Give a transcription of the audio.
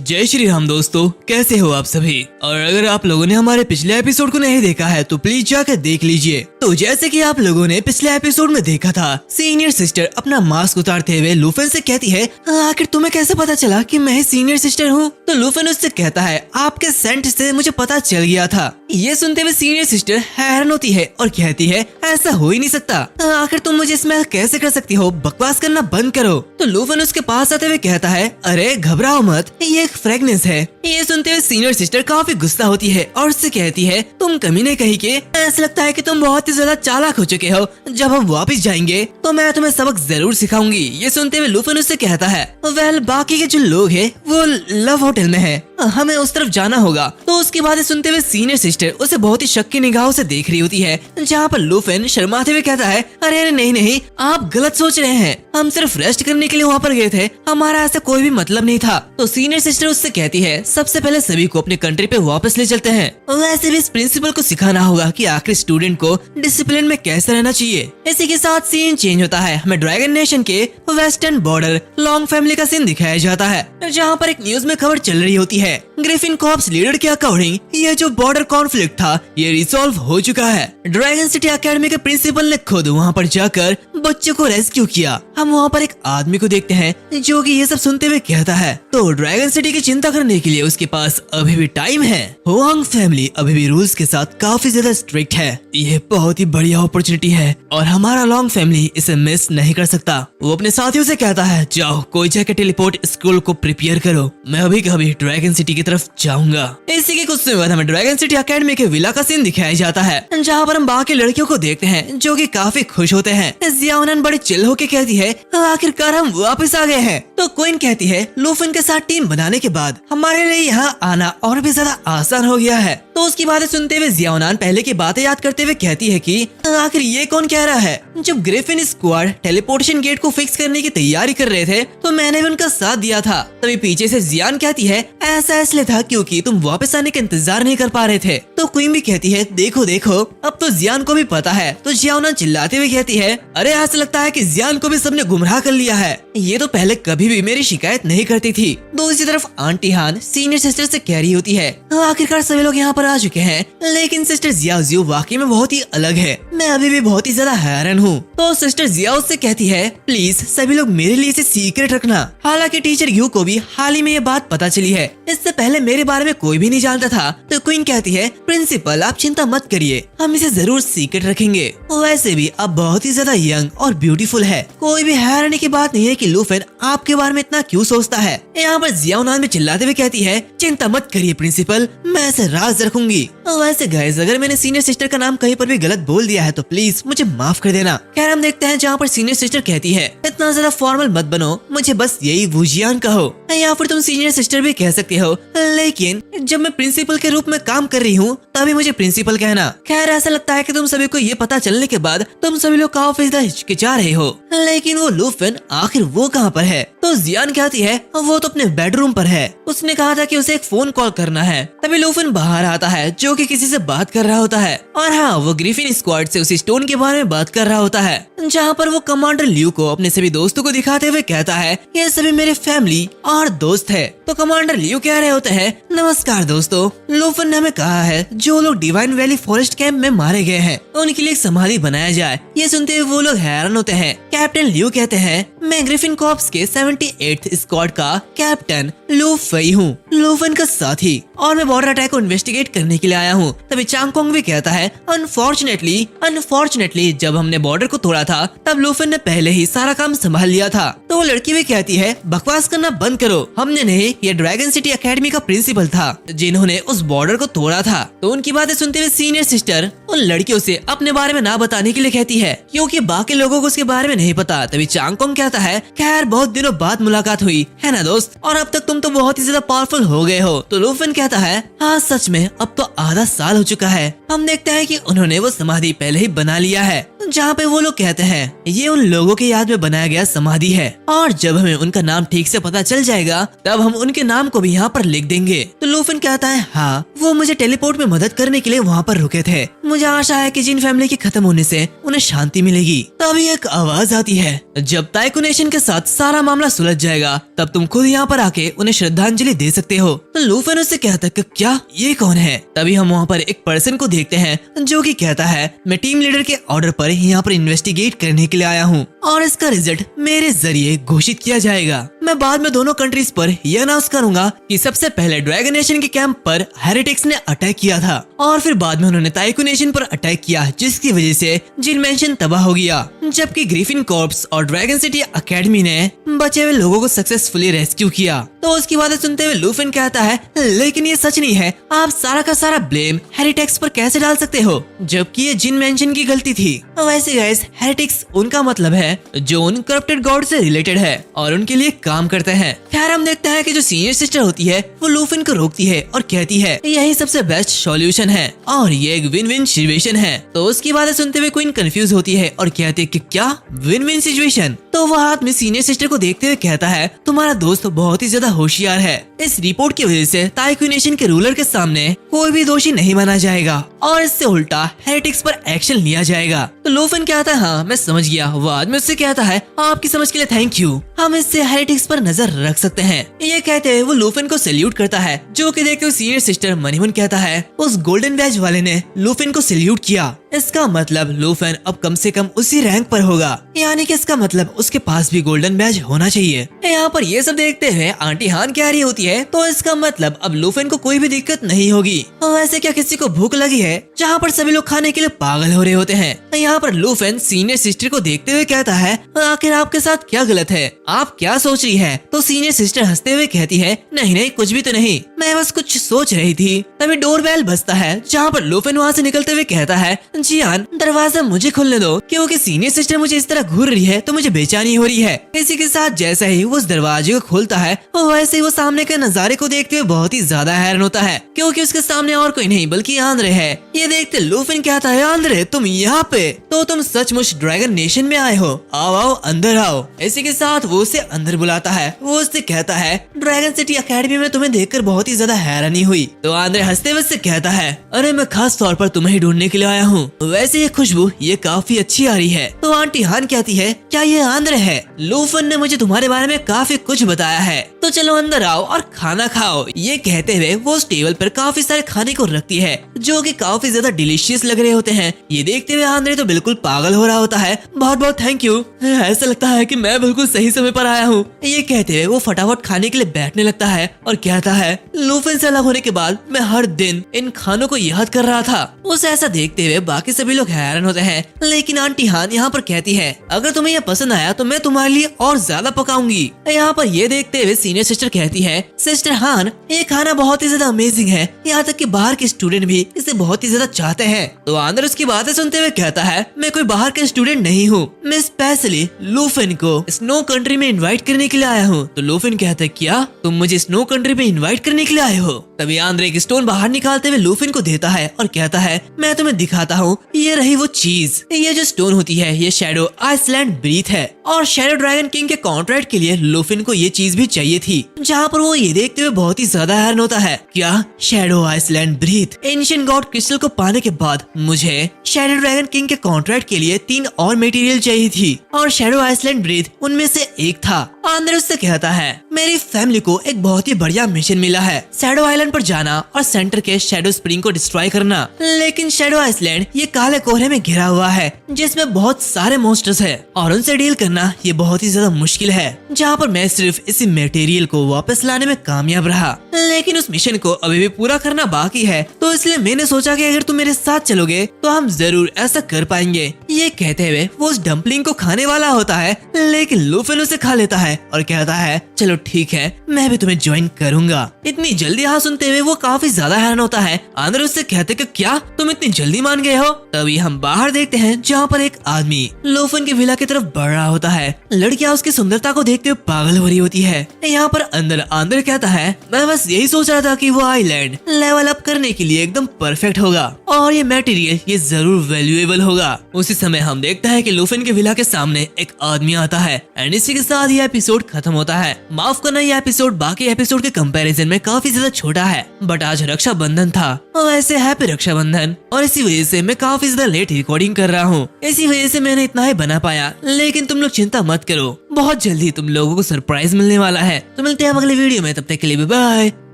जय श्री राम दोस्तों, कैसे हो आप सभी। और अगर आप लोगों ने हमारे पिछले एपिसोड को नहीं देखा है तो प्लीज जाकर देख लीजिए। तो जैसे कि आप लोगों ने पिछले एपिसोड में देखा था, सीनियर सिस्टर अपना मास्क उतारते हुए लूफन से कहती है, आखिर तुम्हें कैसे पता चला कि मैं ही सीनियर सिस्टर हूँ। तो लूफन उससे कहता है, आपके सेंट से मुझे पता चल गया था। ये सुनते हुए सीनियर सिस्टर हैरान होती है और कहती है, ऐसा हो ही नहीं सकता, आखिर तुम मुझे स्मेल कैसे कर सकती हो, बकवास करना बंद करो। तो लूफन उसके पास आते हुए कहता है, अरे घबराओ मत, ये एक फ्रेगनेंस है। ये सुनते हुए सीनियर सिस्टर काफी गुस्सा होती है और उससे कहती है, तुम कमीने कहीं के, ऐसा लगता है कि तुम बहुत ही ज्यादा चालाक हो चुके हो। जब हम वापस जाएंगे तो मैं तुम्हें सबक जरूर सिखाऊंगी। ये सुनते हुए लूफन उससे कहता है, वेल बाकी के जो लोग हैं वो लव होटल में है, हमें उस तरफ जाना होगा। तो उसकी बातें सुनते हुए सीनियर सिस्टर उसे बहुत ही शक की निगाहों से देख रही होती है, जहाँ पर लूफन शर्माते हुए कहता है, अरे नहीं, आप गलत सोच रहे हैं, हम सिर्फ रेस्ट करने के लिए वहाँ पर गए थे, हमारा ऐसा कोई भी मतलब नहीं था। तो सीनियर सिस्टर उससे कहती है, सबसे पहले सभी को अपने कंट्री पे वापस ले चलते हैं। वैसे भी इस प्रिंसिपल को सिखाना होगा कि आखिर स्टूडेंट को डिसिप्लिन में कैसे रहना चाहिए। इसी के साथ सीन चेंज होता है, हमें ड्रैगन नेशन के वेस्टर्न बॉर्डर लॉन्ग फैमिली का सीन दिखाया जाता है, जहाँ पर एक न्यूज में खबर चल रही होती है, ग्रिफिन कॉर्प्स लीडर के अकॉर्डिंग ये जो बॉर्डर कॉन्फ्लिक्ट था ये रिसॉल्व हो चुका है। ड्रैगन सिटी एकेडमी के प्रिंसिपल ने खुद वहाँ पर जाकर बच्चे को रेस्क्यू किया। हम वहाँ पर एक आदमी को देखते हैं जो कि ये सब सुनते हुए कहता है, तो ड्रैगन सिटी की चिंता करने के लिए उसके पास अभी भी टाइम है। होआंग फैमिली अभी भी रूल्स के साथ काफी ज्यादा स्ट्रिक्ट है। ये बहुत ही बढ़िया अपॉर्चुनिटी है और हमारा लॉन्ग फैमिली इसे मिस नहीं कर सकता। वो अपने साथियों से कहता है, जाओ कोई जाकर टेलीपोर्ट स्कूल को प्रिपेयर करो, मैं अभी कभी ड्रैगन सिटी की तरफ जाऊंगा। इसी के कुछ समय बाद हमें ड्रैगन सिटी एकेडमी के विला का सीन दिखाया जाता है, जहाँ पर हम बाकी लड़कियों को देखते हैं जो कि काफी खुश होते हैं। जियाओनन बड़ी चिल होके कहती है, आखिरकार हम वापस आ गए हैं। तो क्वीन कहती है, लूफन के साथ टीम बनाने के बाद हमारे लिए यहाँ आना और भी ज्यादा आसान हो गया है। तो उसकी बातें सुनते हुए जियाओनन पहले की बातें याद करते हुए कहती है कि आखिर ये कौन कह रहा है। जब ग्रिफिन स्क्वाड टेलीपोर्टेशन गेट को फिक्स करने की तैयारी कर रहे थे तो मैंने भी उनका साथ दिया था। तभी पीछे से जियान कहती है, ऐसा इसलिए था क्योंकि तुम वापस आने का इंतजार नहीं कर पा रहे थे। तो क्वीन भी कहती है, देखो अब तो जियान को भी पता है। तो जियाओनन चिल्लाते हुए कहती है, अरे ऐसा लगता है कि जियान को भी सबने गुमराह कर लिया है, ये तो पहले कभी भी मेरी शिकायत नहीं करती थी। दूसरी तरफ आंटी हान सीनियर सिस्टर से कह रही होती है, आखिरकार सभी लोग यहाँ पर आ चुके हैं, लेकिन सिस्टर जियाओ वाकई में बहुत ही अलग है, मैं अभी भी बहुत ही ज्यादा हैरान हूँ। तो सिस्टर जियाओ से कहती है, प्लीज सभी लोग मेरे लिए इसे सीक्रेट रखना। हालांकि टीचर यू को भी हाल ही में ये बात पता चली है, इससे पहले मेरे बारे में कोई भी नहीं जानता था। तो क्वीन कहती है, प्रिंसिपल आप चिंता मत करिए, हम इसे जरूर सीक्रेट रखेंगे। वैसे भी आप बहुत ही ज्यादा यंग और ब्यूटीफुल है, कोई भी हैरानी की बात नहीं है कि लूफन आपके बारे में इतना क्यों सोचता है। यहाँ पर जियाओनन भी चिल्लाते हुए कहती है, चिंता मत करिए प्रिंसिपल, मैं इसे राज रखूंगी। वैसे गाइस अगर मैंने सीनियर सिस्टर का नाम कहीं पर भी गलत बोल दिया है तो प्लीज मुझे माफ कर देना। खैर हम देखते हैं जहाँ पर सीनियर सिस्टर कहती है, इतना ज्यादा फॉर्मल मत बनो, मुझे बस यही वुजियान कहो, या फिर तुम सीनियर सिस्टर भी कह सकते हो, लेकिन जब मैं प्रिंसिपल के रूप में काम कर रही हूँ तभी मुझे प्रिंसिपल कहना। खैर ऐसा लगता है कि तुम सभी को ये पता चलने के बाद तुम सभी लोग काफी ज्यादा हिचकिचा रहे हो, लेकिन वो लूफन आखिर वो कहाँ पर है। तो जियान कहती है, वो तो अपने बेडरूम पर है, उसने कहा था कि उसे एक फोन कॉल करना है। तभी लूफन बाहर आता है जो कि किसी से बात कर रहा होता है, और हाँ वो ग्रिफिन स्क्वाड से उसी स्टोन के बारे में बात कर रहा होता है, जहाँ पर वो कमांडर ल्यू को अपने सभी दोस्तों को दिखाते हुए कहता है, ये सभी मेरे फैमिली और दोस्त है। तो कमांडर ल्यू कह रहे होते हैं, नमस्कार दोस्तों, लूफन ने हमें कहा है जो लोग डिवाइन वैली फॉरेस्ट कैंप में मारे गए हैं उनके लिए एक समाधि बनाया जाए। ये सुनते हुए वो लोग हैरान होते हैं। कैप्टन ल्यू कहते हैं, मैं ग्रिफिन कॉर्प्स के 78th स्क्वाड का कैप्टन लू फई हूँ, लूफन का साथी, और मैं बॉर्डर अटैक को इन्वेस्टिगेट करने के लिए आया हूँ। तभी चांगकोंग भी कहता है, अनफॉर्चुनेटली जब हमने बॉर्डर को तोड़ा था तब लूफन ने पहले ही सारा काम संभाल लिया था। तो वो लड़की भी कहती है, बकवास करना बंद करो, हमने नहीं, ये ड्रैगन सिटी एकेडमी का प्रिंसिपल था जिन्होंने उस बॉर्डर को तोड़ा था। तो उनकी बातें सुनते हुए सीनियर सिस्टर उन लड़कियों से अपने बारे में ना बताने के लिए कहती है, क्योंकि बाकी लोगों को उसके बारे में नहीं पता। तभी चांगकोंग कहता है, खैर बहुत दिनों बाद मुलाकात हुई है ना दोस्त, और अब तक तुम तो बहुत ही ज्यादा पावरफुल हो गए हो। तो लूफन कहता है, हाँ सच में अब तो आधा साल हो चुका है। हम देखते हैं कि उन्होंने वो समाधि पहले ही बना लिया है। जहाँ पे वो लोग कहते हैं ये उन लोगों की याद में बनाया गया समाधि है और जब हमें उनका नाम ठीक से पता चल जाएगा तब हम उनके नाम को भी यहाँ पर लिख देंगे। तो लूफिन कहता है हाँ, वो मुझे टेलीपोर्ट में मदद करने के लिए वहाँ पर रुके थे। मुझे आशा है कि जिन फैमिली के खत्म होने से उन्हें शांति मिलेगी। तभी एक आवाज आती है, जब ताइकू नेशन के साथ सारा मामला सुलझ जाएगा तब तुम खुद यहाँ पर आके उन्हें श्रद्धांजलि दे सकते हो। तो लूफिन उससे कहता है कि क्या ये कौन है? तभी हम वहाँ पर एक पर्सन को देखते हैं जो कि कहता है मैं टीम लीडर के ऑर्डर पर यहाँ पर इन्वेस्टिगेट करने के लिए आया हूँ और इसका रिजल्ट मेरे जरिए घोषित किया जाएगा। मैं बाद में दोनों कंट्रीज पर यह अनाउंस करूंगा कि सबसे पहले ड्रैगन नेशन के कैंप पर हेरेटिक्स ने अटैक किया था और फिर बाद में उन्होंने ताइकू नेशन पर अटैक किया, जिसकी वजह से जिन मेंशन तबाह हो गया, जबकि ग्रिफिन कॉर्प्स और ड्रैगन सिटी एकेडमी ने बचे हुए लोगों को सक्सेसफुली रेस्क्यू किया। तो उसकी बातें सुनते हुए लूफिन कहता है लेकिन ये सच नहीं है, आप सारा का सारा ब्लेम हेरेटिक्स पर कैसे डाल सकते हो जबकि ये जिन मेंशन की गलती थी। वैसे गाइस हेरेटिक्स उनका मतलब है जो उन करप्टेड गॉड से रिलेटेड है और उनके लिए काम करते हैं। खैर हम देखते हैं कि जो सीनियर सिस्टर होती है वो लूफिन को रोकती है और कहती है यही सबसे बेस्ट सॉल्यूशन है और ये एक विन विन सिचुएशन है। तो उसकी बातें सुनते हुए क्वीन कंफ्यूज होती है और कहती है कि क्या विन विन सिचुएशन? तो वह हाथ में सीनियर सिस्टर को देखते हुए कहता है तुम्हारा दोस्त बहुत ही ज्यादा होशियार है। इस रिपोर्ट की वजह से ताइकू नेशन के रूलर के सामने कोई भी दोषी नहीं माना जाएगा और इससे उल्टा हेरेटिक्स पर एक्शन लिया जाएगा। तो लूफिन कहता है हाँ मैं समझ गया। वो आदमी उससे कहता है आपकी समझ के लिए थैंक यू, हम इससे हेरेटिक्स पर नजर रख सकते हैं। ये कहते हुए वो लूफिन को सैल्यूट करता है, जो कि देखते हुए सीनियर सिस्टर मनीमुन कहता है उस गोल्डन बैज वाले ने लूफिन को सैल्यूट किया, इसका मतलब लूफिन अब कम से कम उसी रैंक पर होगा, यानी कि इसका मतलब उसके पास भी गोल्डन बैज होना चाहिए। यहाँ पर ये सब देखते हुए आंटी हान कह रही होती है तो इसका मतलब अब लूफिन को कोई भी दिक्कत नहीं होगी। वैसे क्या किसी को भूख लगी है जहाँ पर सभी लोग खाने के लिए पागल हो रहे होते हैं। यहाँ पर लूफिन सीनियर सिस्टर को देखते हुए कहता है आखिर आपके साथ क्या गलत है, आप क्या सोच रही है? तो सीनियर सिस्टर हंसते हुए कहती है नहीं नहीं कुछ भी तो नहीं, मैं बस कुछ सोच रही थी। तभी डोरबेल बजता है जहाँ पर लूफिन वहाँ से निकलते हुए कहता है जियान दरवाजा मुझे खोलने दो, क्योंकि सीनियर सिस्टर मुझे इस तरह घूर रही है तो मुझे बेचैनी हो रही है। इसी के साथ जैसा ही वो उस दरवाजे को खोलता है वैसे ही वो सामने के नजारे को देखते हुए बहुत ही ज्यादा हैरान होता है, क्योंकि उसके सामने और कोई नहीं बल्कि आंद्रे है। ये देखते लूफिन कहता है आंद्रे तुम यहाँ पे, तो तुम सचमुच ड्रैगन नेशन में आए हो, आओ आओ अंदर आओ। इसी के साथ वो उसे अंदर बुलाता है। वो उससे कहता है ड्रैगन सिटी एकेडमी में तुम्हें देखकर बहुत ही ज्यादा हैरानी हुई। तो आंद्रे हंसते हुए से कहता है अरे मैं खास तौर पर तुम्हें ही ढूंढने के लिए आया हूँ, वैसे ये खुशबू ये काफी अच्छी आ रही है। तो आंटी हान कहती है क्या ये आंद्रे है? लूफिन ने मुझे तुम्हारे बारे में काफी कुछ बताया है, तो चलो अंदर आओ और खाना खाओ। ये कहते हुए वो उस टेबल पर काफी सारे खाने को रखती है जो कि काफी ज्यादा डिलीशियस लग रहे होते हैं। ये देखते हुए आंद्रे तो बिल्कुल पागल हो रहा होता है, बहुत बहुत थैंक यू, ऐसा लगता है कि मैं बिल्कुल सही समय पर आया हूँ। ये कहते हुए वो फटाफट खाने के लिए बैठने लगता है और कहता है लूफिन से अलग होने के बाद मैं हर दिन इन खानों को याद कर रहा था। उसे ऐसा देखते हुए बाकी सभी लोग हैरान होते हैं, लेकिन आंटी हान यहाँ पर कहती है अगर तुम्हें यह पसंद आया तो मैं तुम्हारे लिए और ज्यादा पकाऊंगी। यहाँ पर ये देखते हुए सीनियर सिस्टर कहती है सिस्टर हान ये खाना बहुत ही ज्यादा अमेजिंग है, यहाँ तक कि बाहर के स्टूडेंट भी इसे बहुत ही ज्यादा चाहते हैं। तो आंद्र उसकी बातें सुनते हुए कहता है मैं कोई बाहर के स्टूडेंट नहीं हूँ, मैं स्पेशली लूफिन को स्नो कंट्री में इनवाइट करने के लिए आया हूँ। तो लूफिन कहता है क्या तुम मुझे स्नो कंट्री में इनवाइट करने के लिए आए हो? तभी आंद्र एक स्टोन बाहर निकालते हुए लूफिन को देता है और कहता है मैं तुम्हें दिखाता हूँ, ये रही वो चीज। ये जो स्टोन होती है ये शैडो आइसलैंड ब्रीथ है और शैडो ड्रैगन किंग के कॉन्ट्रैक्ट के लिए लूफिन को ये चीज भी चाहिए थी, जहाँ पर वो ये देखते हुए बहुत ही ज्यादा हैरान होता है क्या shadow island breath? Ancient god crystal को पाने के बाद मुझे शैडो ड्रैगन किंग के कॉन्ट्रैक्ट के लिए 3 और मटेरियल चाहिए थी और शैडो आइसलैंड ब्रीथ उनमें से एक था। आंद्र उससे कहता है मेरी फैमिली को एक बहुत ही बढ़िया मिशन मिला है, शैडो आइलैंड पर जाना और सेंटर के शैडो स्प्रिंग को डिस्ट्रॉय करना, लेकिन शैडो आइसलैंड ये काले कोहरे में घिरा हुआ है जिसमें बहुत सारे मॉन्स्टर्स है और उनसे डील करना ये बहुत ही ज्यादा मुश्किल है, जहाँ पर मैं सिर्फ इसी मटेरियल को वापस लाने में कामयाब रहा, लेकिन उस मिशन को अभी भी पूरा करना बाकी है। तो इसलिए मैंने सोचा कि अगर तुम मेरे साथ चलोगे तो हम जरूर ऐसा कर पाएंगे। ये कहते हुए वो उस डम्पलिंग को खाने वाला होता है, लेकिन लूफिन उसे खा लेता है और कहता है चलो ठीक है, मैं भी तुम्हें ज्वाइन करूंगा। इतनी जल्दी हाँ सुनते हुए वो काफी ज्यादा हैरान होता है। आंद्रे उससे कहते कि क्या तुम इतनी जल्दी मान गए हो। तभी हम बाहर देखते हैं जहाँ पर एक आदमी लोफन के विला की तरफ बढ़ रहा होता है। लड़कियां उसकी सुंदरता को देखते हुए पागल हो रही होती है। यहाँ पर अंदर आंद्रे कहता है मैं बस यही सोच रहा था कि वो आइलैंड लेवल अप करने के लिए एकदम परफेक्ट होगा और ये मटेरियल ये जरूर वैल्यूएबल होगा। उसी समय हम देखते हैं कि लूफन के विला के सामने एक आदमी आता है एंड इसी के साथ ये एपिसोड खत्म होता है। माफ करना, ये एपिसोड बाकी एपिसोड के कंपैरिजन में काफी ज्यादा छोटा है, बट आज रक्षाबंधन था। वैसे हैप्पी रक्षाबंधन। और इसी वजह से मैं काफी ज्यादा लेट रिकॉर्डिंग कर रहा हूँ, इसी वजह से मैंने इतना ही बना पाया। लेकिन तुम लोग चिंता मत करो, बहुत जल्दी तुम लोगों को सरप्राइज मिलने वाला है। तो मिलते हैं अगले वीडियो में, तब तक के लिए बाय बाय।